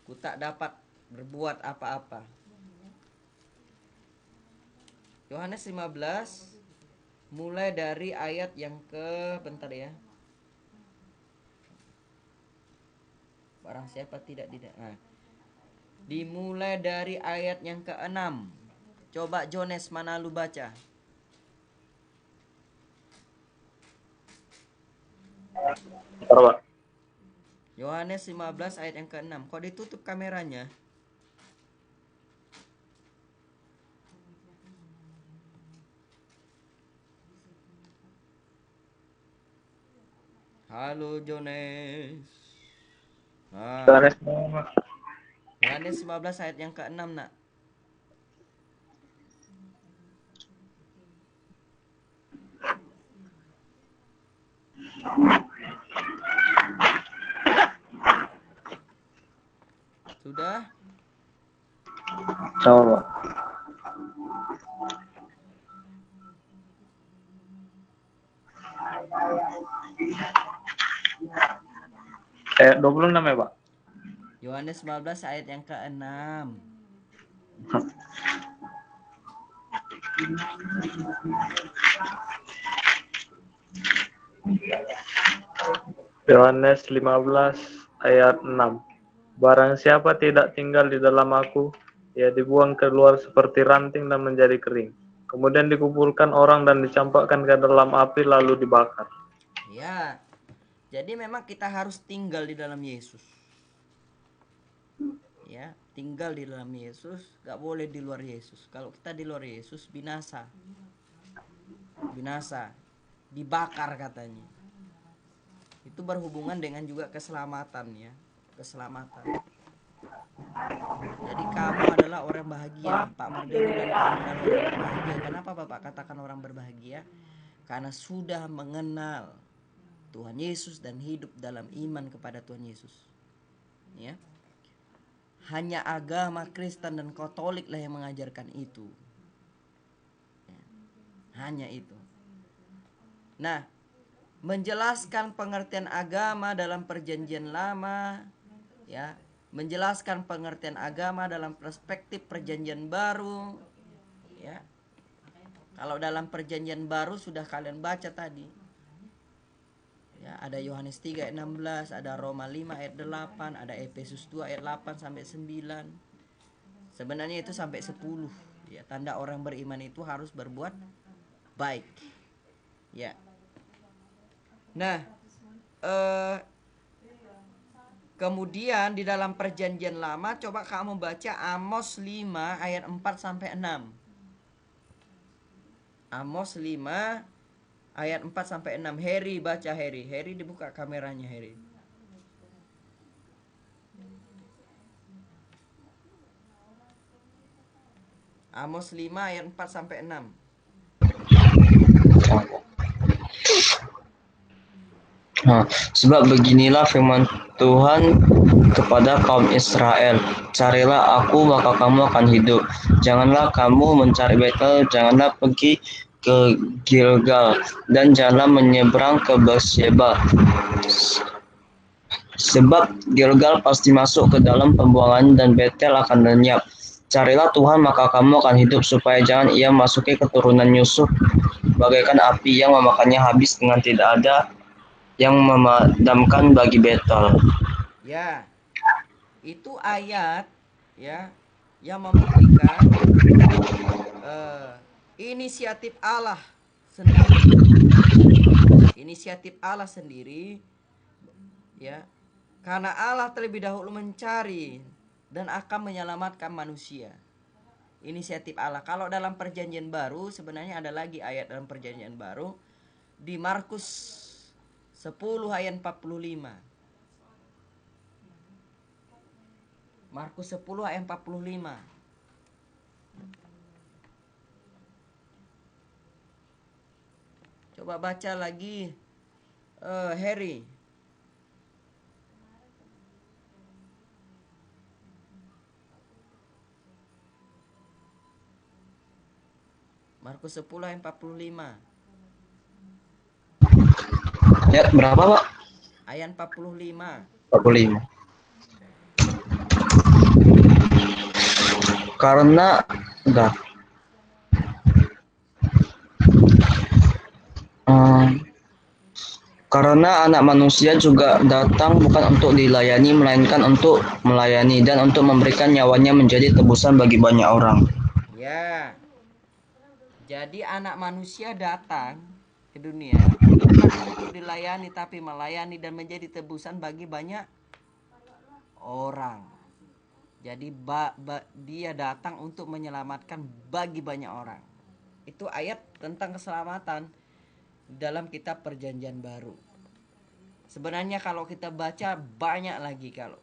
A: ku tak dapat berbuat apa-apa. Yohanes 15 mulai dari ayat yang ke bentar ya. Barang siapa tidak. Nah, dimulai dari ayat yang ke-6. Coba Jones, mana lu baca?
E: Pak.
A: Yohanes 15 ayat yang ke-6. Kok ditutup kameranya? Halo Jones. Yohanes 15 ayat yang ke-6 nak. Sudah?
E: Coba. Ayat 26 ya, Pak?
A: Yohanes 15 ayat yang ke-6.
E: Yohanes 15 ayat 6. Barang siapa tidak tinggal di dalam aku, ia dibuang keluar seperti ranting dan menjadi kering. Kemudian dikumpulkan orang dan dicampakkan ke dalam api lalu dibakar.
A: Ya, jadi memang kita harus tinggal di dalam Yesus. Ya, tinggal di dalam Yesus, gak boleh di luar Yesus. Kalau kita di luar Yesus, binasa. Binasa, dibakar katanya. Itu berhubungan dengan juga keselamatan ya, keselamatan. Jadi kamu adalah orang bahagia, Pak Mardiono, dan kamu adalah orang berbahagia. Kenapa Bapak katakan orang berbahagia? Karena sudah mengenal Tuhan Yesus dan hidup dalam iman kepada Tuhan Yesus. Ya. Hanya agama Kristen dan Katolik lah yang mengajarkan itu. Ya. Hanya itu. Nah, menjelaskan pengertian agama dalam perjanjian lama, ya, menjelaskan pengertian agama dalam perspektif perjanjian baru, ya. Kalau dalam perjanjian baru sudah kalian baca tadi. Ya, ada Yohanes 3 ayat 16, ada Roma 5 ayat 8, ada Efesus 2 ayat 8 sampai 9. Sebenarnya itu sampai 10. Ya, tanda orang beriman itu harus berbuat baik. Ya. Nah, kemudian di dalam perjanjian lama coba kamu baca Amos 5 ayat 4 sampai 6. Amos 5 ayat 4 sampai 6. Heri baca, Heri. Heri dibuka kameranya, Heri. Amos 5 ayat 4 sampai 6.
G: Sebab beginilah firman Tuhan kepada kaum Israel, carilah aku maka kamu akan hidup. Janganlah kamu mencari Betel, janganlah pergi ke Gilgal, dan janganlah menyeberang ke Beersheba. Sebab Gilgal pasti masuk ke dalam pembuangan dan Betel akan lenyap. Carilah Tuhan maka kamu akan hidup, supaya jangan ia masuki keturunan Yusuf bagaikan api yang memakannya habis dengan tidak ada yang memadamkan bagi Betel.
A: Ya, itu ayat ya yang membuktikan inisiatif Allah sendiri. Inisiatif Allah sendiri, ya, karena Allah terlebih dahulu mencari dan akan menyelamatkan manusia. Inisiatif Allah. Kalau dalam perjanjian baru sebenarnya ada lagi ayat dalam perjanjian baru di Markus 10 ayat 45. Markus 10 ayat 45. Coba baca lagi, Harry. Markus 10 ayat 45.
G: Ya, berapa, Pak?
A: Ayat 45.
G: 45. Karena enggak. Karena anak manusia juga datang bukan untuk dilayani, melainkan untuk melayani dan untuk memberikan nyawanya menjadi tebusan bagi banyak orang.
A: Ya. Jadi anak manusia datang ke dunia bukan untuk dilayani, tapi melayani dan menjadi tebusan bagi banyak orang. Jadi dia datang untuk menyelamatkan bagi banyak orang. Itu ayat tentang keselamatan dalam kitab Perjanjian Baru. Sebenarnya kalau kita baca banyak lagi kalau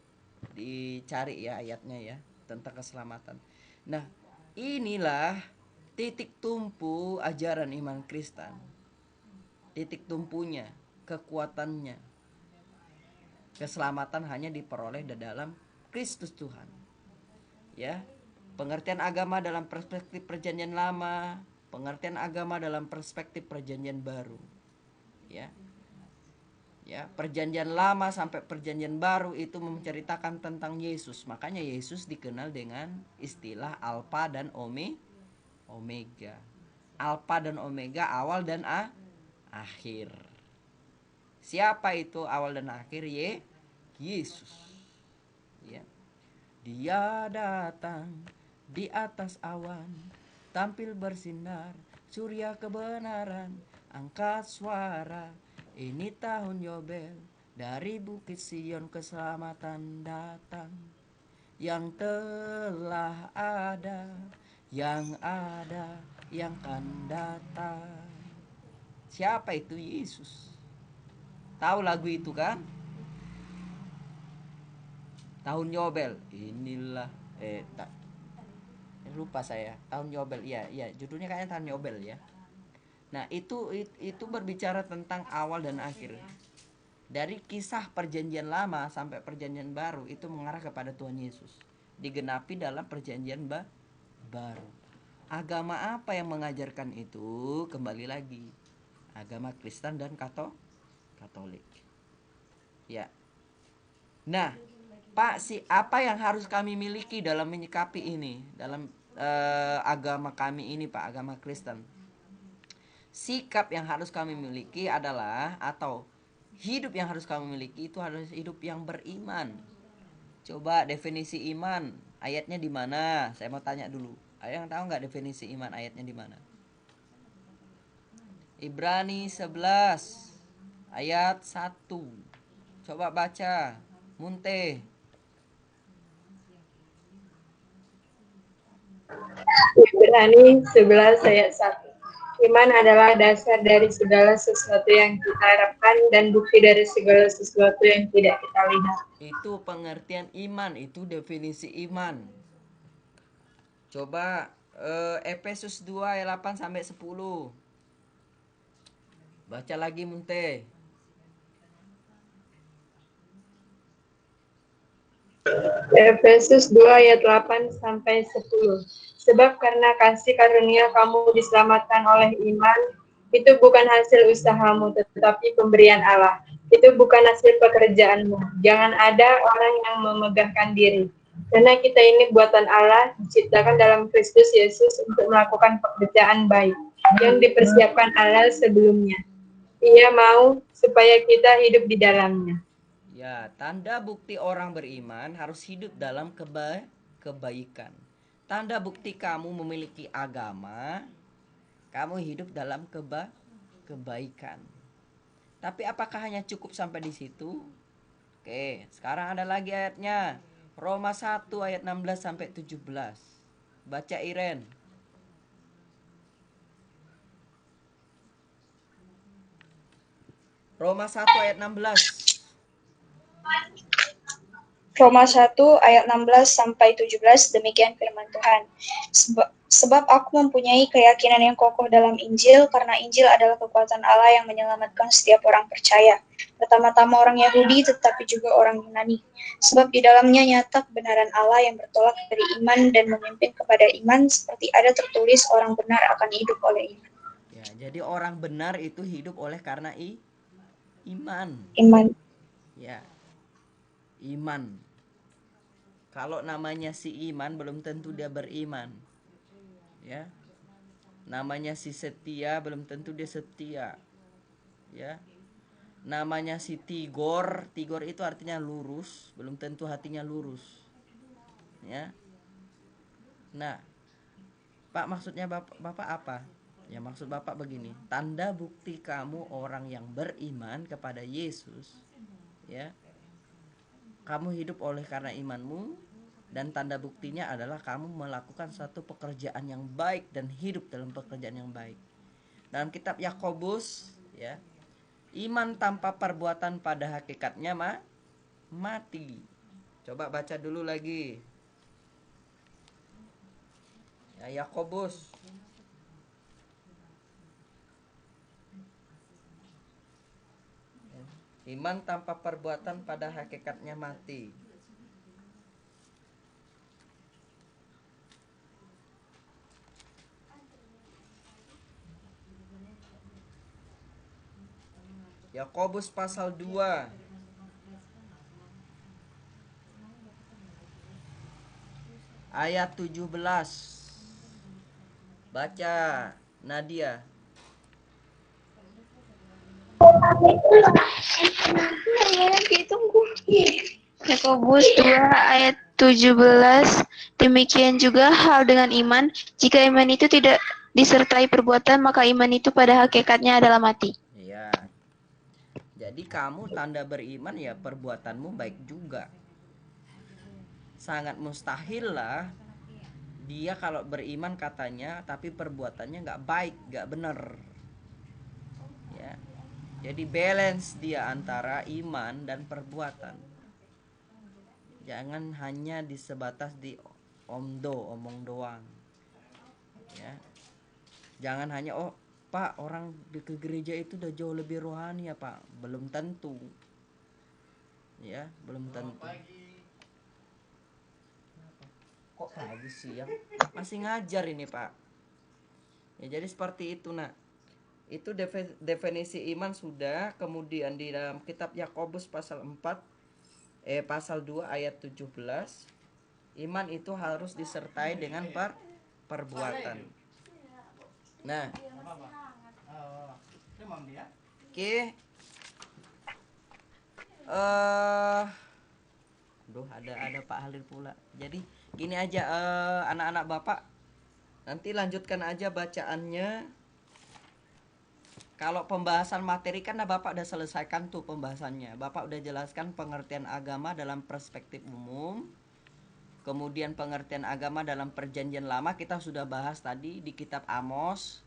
A: dicari ya ayatnya ya tentang keselamatan. Nah, inilah titik tumpu ajaran iman Kristen. Titik tumpunya, kekuatannya. Keselamatan hanya diperoleh di dalam Kristus Tuhan. Ya, pengertian agama dalam perspektif perjanjian lama, pengertian agama dalam perspektif perjanjian baru. Ya. Ya, perjanjian lama sampai perjanjian baru itu menceritakan tentang Yesus. Makanya Yesus dikenal dengan istilah Alfa dan Omega. Alfa dan Omega, awal dan akhir. Siapa itu awal dan akhir? Yesus. Ya. Dia datang di atas awan, tampil bersinar, surya kebenaran, angkat suara, ini tahun Yobel, dari Bukit Sion keselamatan datang, yang telah ada, yang ada, yang akan datang. Siapa itu? Yesus. Tahu lagu itu kan? Tahun Yobel. Inilah lupa saya. Tahun Yobel. Iya, judulnya kayaknya Tahun Yobel ya. Nah, itu berbicara tentang awal dan akhir. Dari kisah perjanjian lama sampai perjanjian baru itu mengarah kepada Tuhan Yesus. Digenapi dalam perjanjian baru. Agama apa yang mengajarkan itu? Kembali lagi. Agama Kristen dan Katolik. Ya. Nah, Pak, apa yang harus kami miliki dalam menyikapi ini, dalam agama kami ini, Pak, agama Kristen? Sikap yang harus kami miliki adalah, atau hidup yang harus kami miliki itu harus hidup yang beriman. Coba definisi iman, ayatnya di mana? Saya mau tanya dulu. Ada yang tahu nggak definisi iman ayatnya di mana? Ibrani 11 ayat 1. Coba baca, Munte.
D: Ibrani 11 ayat 1. Iman adalah dasar dari segala sesuatu yang kita harapkan dan bukti dari segala sesuatu yang tidak kita lihat.
A: Itu pengertian iman, itu definisi iman. Coba Efesus 2 ayat 8 sampai 10. Baca lagi, Munte.
D: Efesus 2 ayat 8 sampai 10. Sebab karena kasih karunia kamu diselamatkan oleh iman, itu bukan hasil usahamu, tetapi pemberian Allah. Itu bukan hasil pekerjaanmu. Jangan ada orang yang memegahkan diri. Karena kita ini buatan Allah, diciptakan dalam Kristus Yesus untuk melakukan pekerjaan baik yang dipersiapkan Allah sebelumnya. Ia mau supaya kita hidup di dalamnya.
A: Ya, tanda bukti orang beriman harus hidup dalam kebaikan. Tanda bukti kamu memiliki agama, kamu hidup dalam kebaikan. Tapi apakah hanya cukup sampai di situ? Oke, sekarang ada lagi ayatnya. Roma 1 ayat 16 sampai 17. Baca, Iren. Roma 1 ayat 16.
C: Roma 1 ayat 16 sampai 17, demikian firman Tuhan. Sebab aku mempunyai keyakinan yang kokoh dalam Injil, karena Injil adalah kekuatan Allah yang menyelamatkan setiap orang percaya. Pertama-tama orang Yahudi, tetapi juga orang Yunani. Sebab di dalamnya nyata kebenaran Allah yang bertolak dari iman dan memimpin kepada iman, seperti ada tertulis, orang benar akan hidup oleh iman.
A: Ya, jadi orang benar itu hidup oleh karena iman.
C: Iman.
A: Ya. Iman. Kalau namanya si iman belum tentu dia beriman. Ya. Namanya si setia belum tentu dia setia. Ya. Namanya si tigor itu artinya lurus, belum tentu hatinya lurus. Ya. Nah, Pak, maksudnya Bapak apa? Ya, maksud Bapak begini, tanda bukti kamu orang yang beriman kepada Yesus, ya. Kamu hidup oleh karena imanmu, dan tanda buktinya adalah kamu melakukan satu pekerjaan yang baik dan hidup dalam pekerjaan yang baik. Dalam kitab Yakobus, ya, iman tanpa perbuatan pada hakikatnya mati. Coba baca dulu lagi. Ya, Yakobus. Iman tanpa perbuatan pada hakikatnya mati. Yakobus pasal 2 ayat 17. Baca, Nadia.
B: Yakobus 2 ayat 17, Demikian juga hal dengan iman. Jika iman itu tidak disertai perbuatan, maka iman itu pada hakikatnya adalah mati.
A: Ya. Jadi kamu tanda beriman ya perbuatanmu baik juga. Sangat mustahil lah dia kalau beriman katanya tapi perbuatannya nggak baik, nggak bener. Ya. Jadi balance dia antara iman dan perbuatan. Jangan hanya disebatas di omong doang. Ya. Jangan hanya Pak, orang ke gereja itu udah jauh lebih rohani ya Pak. Belum tentu. Ya, belum tentu. Kok pagi siang? Masih ngajar ini Pak. Ya jadi seperti itu nak. Itu definisi iman sudah. Kemudian di dalam kitab Yakobus pasal 2 ayat 17, iman itu harus disertai dengan perbuatan. Nah, oke. Duh, ada Pak Halil pula. Jadi gini aja, anak-anak Bapak, nanti lanjutkan aja bacaannya. Kalau pembahasan materi kan Bapak udah selesaikan tuh pembahasannya. Bapak udah jelaskan pengertian agama dalam perspektif umum. Kemudian pengertian agama dalam perjanjian lama kita sudah bahas tadi di kitab Amos.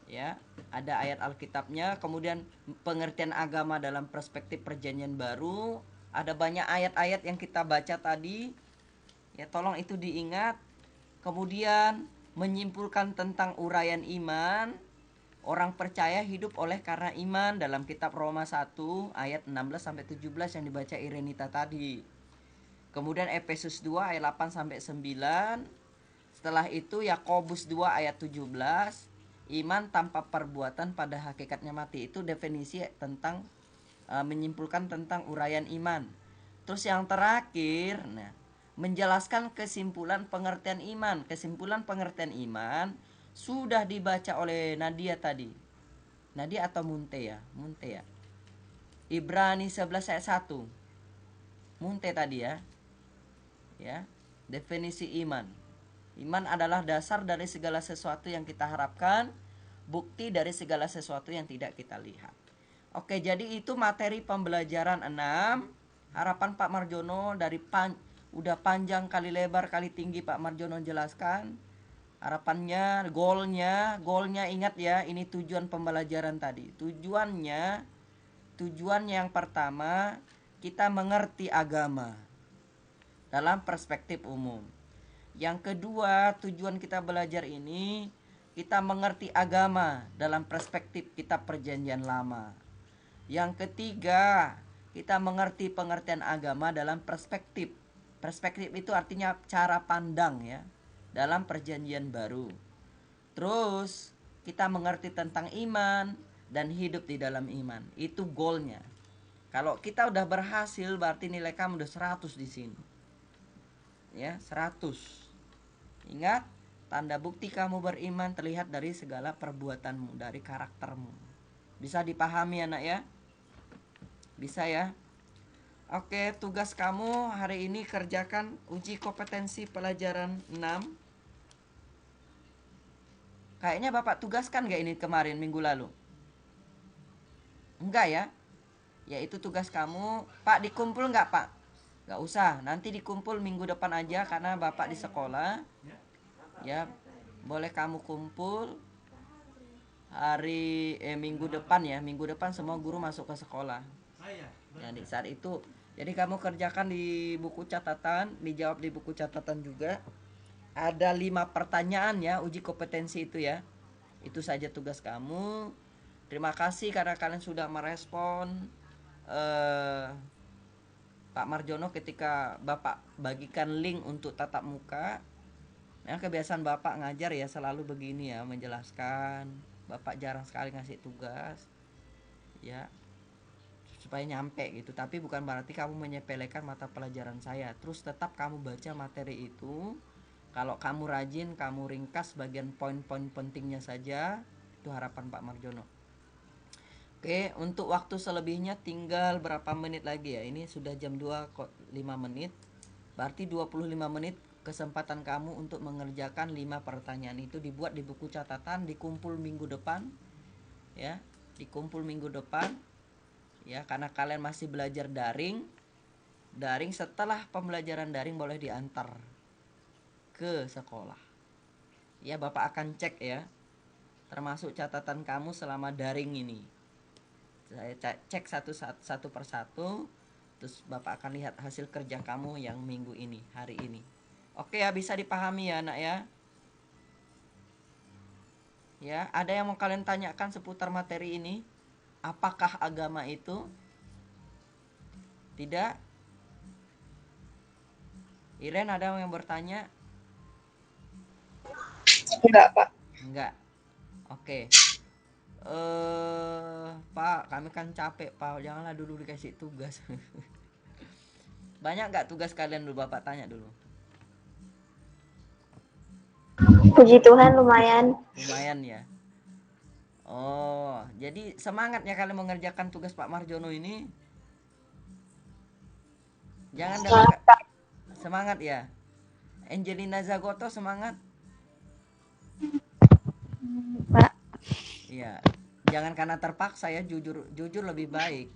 A: Ya, ada ayat Alkitabnya. Kemudian pengertian agama dalam perspektif perjanjian baru. Ada banyak ayat-ayat yang kita baca tadi. Ya, tolong itu diingat. Kemudian menyimpulkan tentang uraian iman. Orang percaya hidup oleh karena iman dalam kitab Roma 1 ayat 16 sampai 17 yang dibaca Irenita tadi. Kemudian Efesus 2 ayat 8 sampai 9. Setelah itu Yakobus 2 ayat 17. Iman tanpa perbuatan pada hakikatnya mati. Itu definisi tentang menyimpulkan tentang uraian iman. Terus yang terakhir, menjelaskan kesimpulan pengertian iman. Kesimpulan pengertian iman sudah dibaca oleh Nadia tadi. Nadia atau Munte ya? Munte ya. Ibrani 11 ayat 1. Munte tadi ya. Ya. Definisi iman. Iman adalah dasar dari segala sesuatu yang kita harapkan, bukti dari segala sesuatu yang tidak kita lihat. Oke, jadi itu materi pembelajaran 6. Harapan Pak Marjono dari udah panjang kali lebar kali tinggi Pak Marjono jelaskan. Harapannya, goalnya ingat ya, ini tujuan pembelajaran tadi. Tujuan yang pertama, kita mengerti agama dalam perspektif umum. Yang kedua, tujuan kita belajar ini, kita mengerti agama dalam perspektif kitab Perjanjian Lama. Yang ketiga, kita mengerti pengertian agama dalam perspektif. Perspektif itu artinya cara pandang ya. Dalam perjanjian baru. Terus kita mengerti tentang iman dan hidup di dalam iman. Itu goalnya. Kalau kita udah berhasil berarti nilai kamu udah 100 di sini. Ya, 100. Ingat, tanda bukti kamu beriman terlihat dari segala perbuatanmu, dari karaktermu. Bisa dipahami anak ya? Bisa ya? Oke, tugas kamu hari ini kerjakan uji kompetensi pelajaran 6. Kayaknya Bapak tugaskan gak ini kemarin minggu lalu? Enggak ya? Ya itu tugas kamu. Pak dikumpul gak Pak? Gak usah, nanti dikumpul minggu depan aja karena Bapak di sekolah. Ya, boleh kamu kumpul minggu depan ya. Minggu depan semua guru masuk ke sekolah. Jadi saat itu, jadi kamu kerjakan di buku catatan, dijawab di buku catatan juga. Ada 5 pertanyaan ya, uji kompetensi itu ya. Itu saja tugas kamu. Terima kasih karena kalian sudah merespon Pak Marjono ketika Bapak bagikan link untuk tatap muka. Nah, kebiasaan Bapak ngajar ya selalu begini ya, menjelaskan. Bapak jarang sekali ngasih tugas. Ya. Supaya nyampe gitu. Tapi bukan berarti kamu menyepelekan mata pelajaran saya. Terus tetap kamu baca materi itu. Kalau kamu rajin, kamu ringkas bagian poin-poin pentingnya saja. Itu harapan Pak Marjono. Oke, untuk waktu selebihnya tinggal berapa menit lagi ya. Ini sudah jam 2 kok 5 menit. Berarti 25 menit kesempatan kamu untuk mengerjakan 5 pertanyaan itu, dibuat di buku catatan, dikumpul minggu depan ya, dikumpul minggu depan ya, karena kalian masih belajar daring. Setelah pembelajaran daring boleh diantar ke sekolah ya. Bapak akan cek ya, termasuk catatan kamu selama daring ini. Saya cek satu persatu, terus Bapak akan lihat hasil kerja kamu yang minggu ini, hari ini. Oke ya, bisa dipahami ya anak ya. Ya, ada yang mau kalian tanyakan seputar materi ini? Apakah agama itu? Tidak? Iren, ada yang bertanya?
D: Enggak, Pak.
A: Enggak. Oke. Pak, kami kan capek, Pak. Janganlah dulu dikasih tugas. Banyak nggak tugas kalian dulu? Bapak tanya dulu.
B: Puji Tuhan lumayan.
A: Lumayan ya. Oh, jadi semangat ya kalian mengerjakan tugas Pak Marjono ini. Jangan dalam semangat ya. Angelina Zagoto semangat.
B: Pak.
A: Iya. Jangan karena terpaksa ya, jujur lebih baik.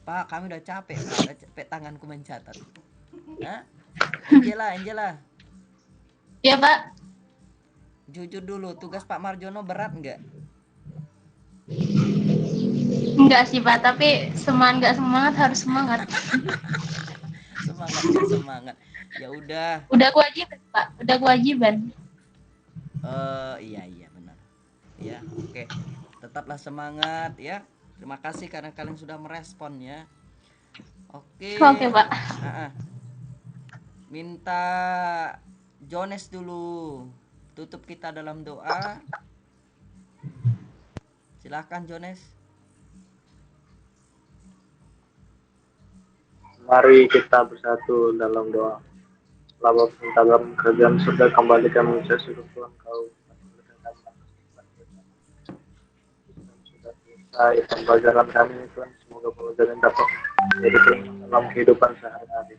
A: Pak, kami udah capek, Pak. Udah capek tanganku mencatat. Hah? Angela.
H: Ya, Pak.
A: Jujur dulu, tugas Pak Marjono berat nggak?
H: Enggak sih, Pak, tapi semangat harus semangat.
A: semangat. Ya udah.
H: Udah kewajiban, Pak. Udah kewajiban.
A: Iya benar. Ya, oke. Tetaplah semangat ya. Terima kasih karena kalian sudah merespon ya. Oke.
H: Oke, Pak.
A: Minta Jones dulu tutup kita dalam doa. Silakan Jones.
E: Mari kita bersatu dalam doa. Lama dalam kerjaan sudah kembali kami ucap syukur Tuhan kau sudah selesai pembelajaran kami Tuhan. Semoga pembelajaran dapat jadi dalam kehidupan sehari-hari.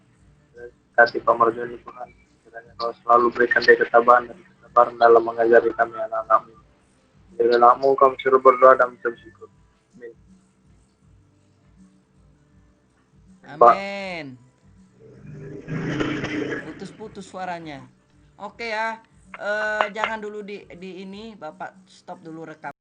E: Kasih Pak Marjono Tuhan, kiranya kau selalu berikan dia ketabahan dan kesabaran dalam mengajari kami anak-anakmu. Di dalammu kami suruh berdoa dan ucap syukur.
A: Amin. Putus suaranya. Oke ya. Jangan dulu di ini, Bapak stop dulu rekam.